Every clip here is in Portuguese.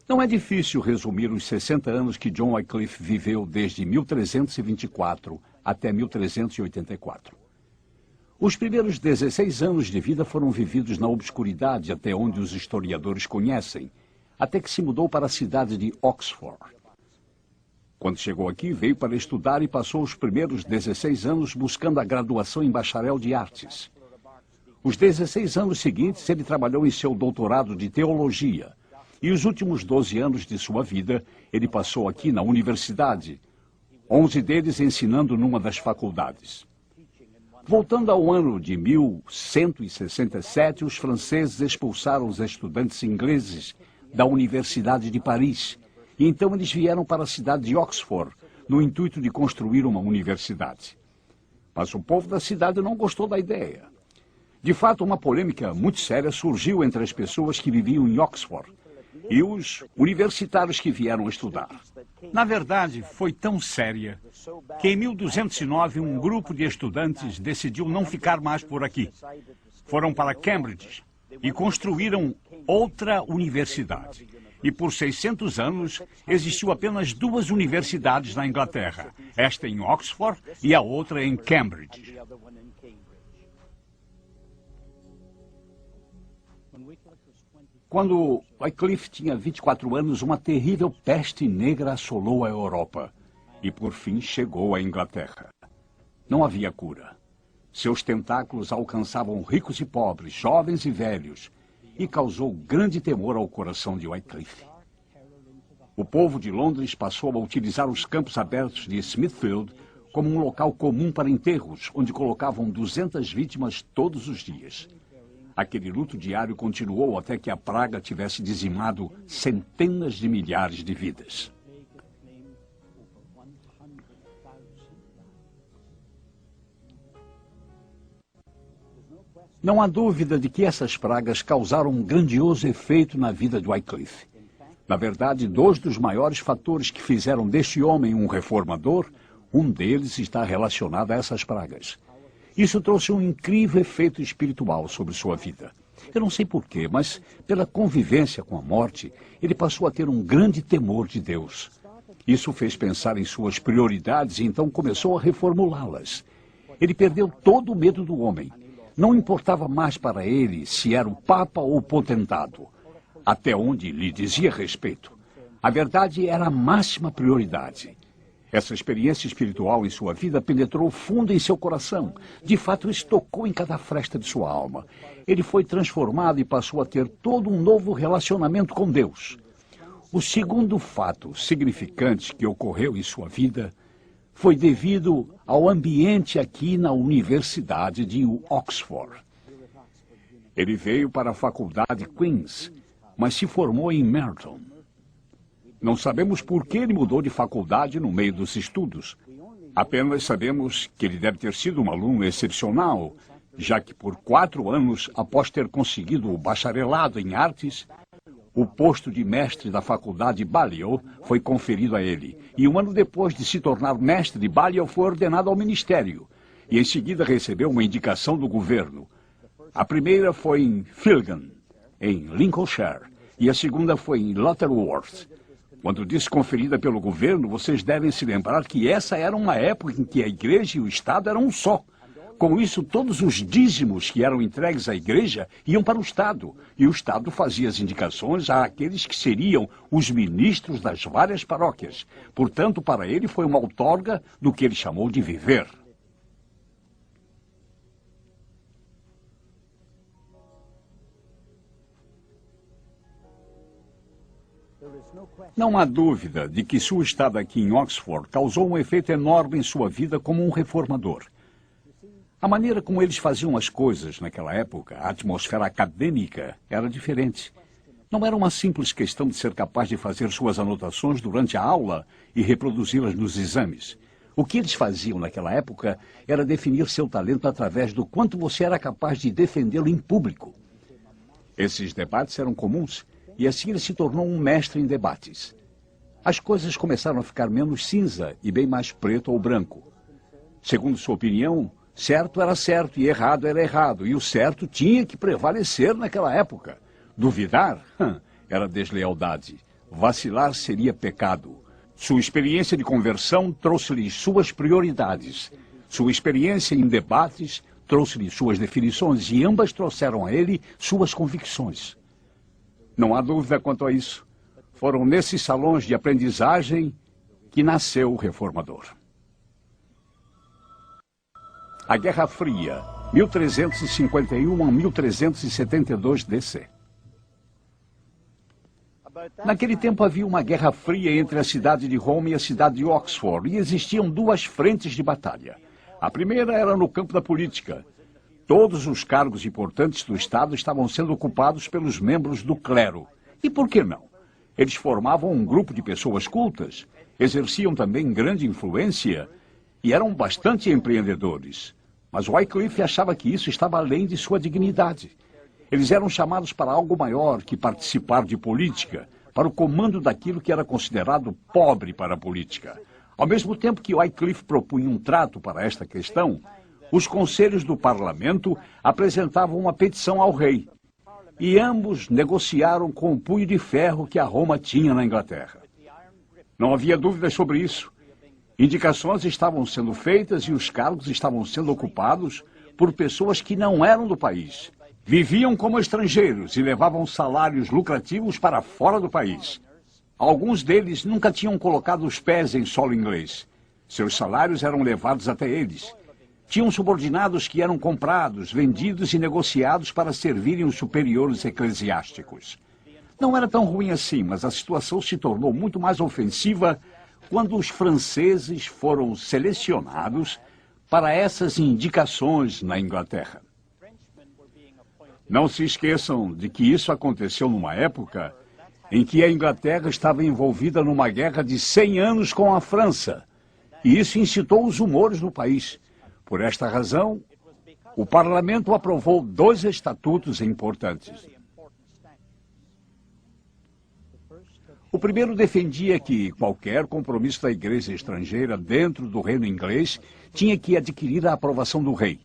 Não é difícil resumir os 60 anos que John Wycliffe viveu desde 1324 até 1384. Os primeiros 16 anos de vida foram vividos na obscuridade, até onde os historiadores conhecem, até que se mudou para a cidade de Oxford. Quando chegou aqui, veio para estudar e passou os primeiros 16 anos buscando a graduação em bacharel de artes. Os 16 anos seguintes, ele trabalhou em seu doutorado de teologia. E os últimos 12 anos de sua vida, ele passou aqui na universidade, 11 deles ensinando numa das faculdades. Voltando ao ano de 1167, os franceses expulsaram os estudantes ingleses da Universidade de Paris. E então eles vieram para a cidade de Oxford, no intuito de construir uma universidade. Mas o povo da cidade não gostou da ideia. De fato, uma polêmica muito séria surgiu entre as pessoas que viviam em Oxford e os universitários que vieram estudar. Na verdade, foi tão séria que em 1209 um grupo de estudantes decidiu não ficar mais por aqui. Foram para Cambridge e construíram outra universidade. E por 600 anos existiu apenas 2 universidades na Inglaterra, esta em Oxford e a outra em Cambridge. Quando Wycliffe tinha 24 anos, uma terrível peste negra assolou a Europa e, por fim, chegou à Inglaterra. Não havia cura. Seus tentáculos alcançavam ricos e pobres, jovens e velhos, e causou grande temor ao coração de Wycliffe. O povo de Londres passou a utilizar os campos abertos de Smithfield como um local comum para enterros, onde colocavam 200 vítimas todos os dias. Aquele luto diário continuou até que a praga tivesse dizimado centenas de milhares de vidas. Não há dúvida de que essas pragas causaram um grandioso efeito na vida de Wycliffe. Na verdade, 2 dos maiores fatores que fizeram deste homem um reformador, um deles está relacionado a essas pragas. Isso trouxe um incrível efeito espiritual sobre sua vida. Eu não sei porquê, mas pela convivência com a morte, ele passou a ter um grande temor de Deus. Isso fez pensar em suas prioridades e então começou a reformulá-las. Ele perdeu todo o medo do homem. Não importava mais para ele se era o Papa ou o potentado, até onde lhe dizia respeito. A verdade era a máxima prioridade. Essa experiência espiritual em sua vida penetrou fundo em seu coração. De fato, isso tocou em cada fresta de sua alma. Ele foi transformado e passou a ter todo um novo relacionamento com Deus. O segundo fato significante que ocorreu em sua vida foi devido ao ambiente aqui na Universidade de Oxford. Ele veio para a Faculdade Queen's, mas se formou em Merton. Não sabemos por que ele mudou de faculdade no meio dos estudos. Apenas sabemos que ele deve ter sido um aluno excepcional, já que por 4 anos, após ter conseguido o bacharelado em artes, o posto de mestre da faculdade Balliol foi conferido a ele. E 1 ano depois de se tornar mestre de Balliol, foi ordenado ao ministério. E em seguida recebeu uma indicação do governo. A primeira foi em Filgan, em Lincolnshire, e a segunda foi em Lutterworth. Quando disse conferida pelo governo, vocês devem se lembrar que essa era uma época em que a igreja e o Estado eram um só. Com isso, todos os dízimos que eram entregues à igreja iam para o Estado, e o Estado fazia as indicações àqueles que seriam os ministros das várias paróquias. Portanto, para ele foi uma outorga do que ele chamou de viver. Não há dúvida de que sua estada aqui em Oxford causou um efeito enorme em sua vida como um reformador. A maneira como eles faziam as coisas naquela época, a atmosfera acadêmica, era diferente. Não era uma simples questão de ser capaz de fazer suas anotações durante a aula e reproduzi-las nos exames. O que eles faziam naquela época era definir seu talento através do quanto você era capaz de defendê-lo em público. Esses debates eram comuns. E assim ele se tornou um mestre em debates. As coisas começaram a ficar menos cinza e bem mais preto ou branco. Segundo sua opinião, certo era certo e errado era errado. E o certo tinha que prevalecer naquela época. Duvidar era deslealdade. Vacilar seria pecado. Sua experiência de conversão trouxe-lhe suas prioridades. Sua experiência em debates trouxe-lhe suas definições e ambas trouxeram a ele suas convicções. Não há dúvida quanto a isso. Foram nesses salões de aprendizagem que nasceu o reformador. A Guerra Fria, 1351 a 1372 DC. Naquele tempo havia uma guerra fria entre a cidade de Roma e a cidade de Oxford, e existiam duas frentes de batalha. A primeira era no campo da política. Todos os cargos importantes do Estado estavam sendo ocupados pelos membros do clero. E por que não? Eles formavam um grupo de pessoas cultas, exerciam também grande influência e eram bastante empreendedores. Mas Wycliffe achava que isso estava além de sua dignidade. Eles eram chamados para algo maior que participar de política, para o comando daquilo que era considerado pobre para a política. Ao mesmo tempo que Wycliffe propunha um trato para esta questão, os conselhos do parlamento apresentavam uma petição ao rei. E ambos negociaram com o punho de ferro que a Roma tinha na Inglaterra. Não havia dúvidas sobre isso. Indicações estavam sendo feitas e os cargos estavam sendo ocupados por pessoas que não eram do país. Viviam como estrangeiros e levavam salários lucrativos para fora do país. Alguns deles nunca tinham colocado os pés em solo inglês. Seus salários eram levados até eles. Tinham subordinados que eram comprados, vendidos e negociados para servirem os superiores eclesiásticos. Não era tão ruim assim, mas a situação se tornou muito mais ofensiva quando os franceses foram selecionados para essas indicações na Inglaterra. Não se esqueçam de que isso aconteceu numa época em que a Inglaterra estava envolvida numa guerra de 100 anos com a França, e isso incitou os humores no país. Por esta razão, o parlamento aprovou 2 estatutos importantes. O primeiro defendia que qualquer compromisso da igreja estrangeira dentro do reino inglês tinha que adquirir a aprovação do rei.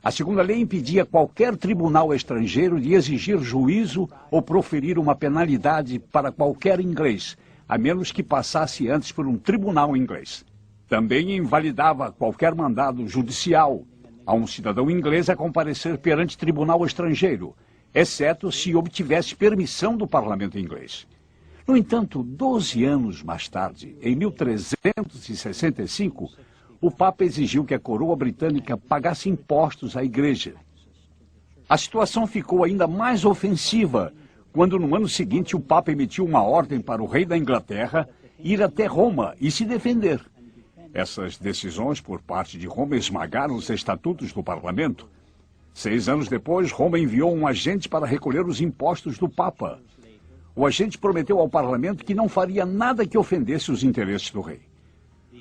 A segunda lei impedia qualquer tribunal estrangeiro de exigir juízo ou proferir uma penalidade para qualquer inglês, a menos que passasse antes por um tribunal inglês. Também invalidava qualquer mandado judicial a um cidadão inglês a comparecer perante tribunal estrangeiro, exceto se obtivesse permissão do parlamento inglês. No entanto, 12 anos mais tarde, em 1365, o Papa exigiu que a coroa britânica pagasse impostos à igreja. A situação ficou ainda mais ofensiva quando, no ano seguinte, o Papa emitiu uma ordem para o rei da Inglaterra ir até Roma e se defender. Essas decisões por parte de Roma esmagaram os estatutos do parlamento. 6 anos depois, Roma enviou um agente para recolher os impostos do Papa. O agente prometeu ao parlamento que não faria nada que ofendesse os interesses do rei.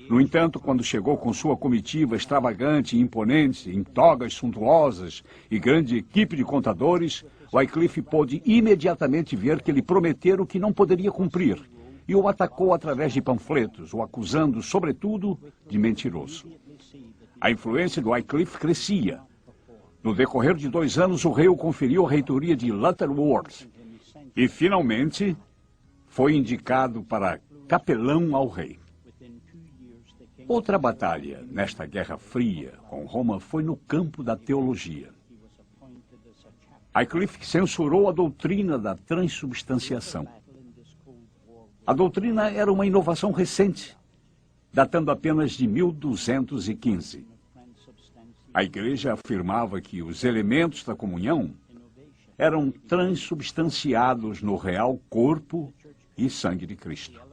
No entanto, quando chegou com sua comitiva extravagante e imponente, em togas suntuosas e grande equipe de contadores, Wycliffe pôde imediatamente ver que ele prometera o que não poderia cumprir, e o atacou através de panfletos, o acusando, sobretudo, de mentiroso. A influência do Wycliffe crescia. No decorrer de 2 anos, o rei o conferiu a reitoria de Lutterworth e, finalmente, foi indicado para capelão ao rei. Outra batalha nesta Guerra Fria com Roma foi no campo da teologia. Wycliffe censurou a doutrina da transubstanciação. A doutrina era uma inovação recente, datando apenas de 1215. A igreja afirmava que os elementos da comunhão eram transubstanciados no real corpo e sangue de Cristo.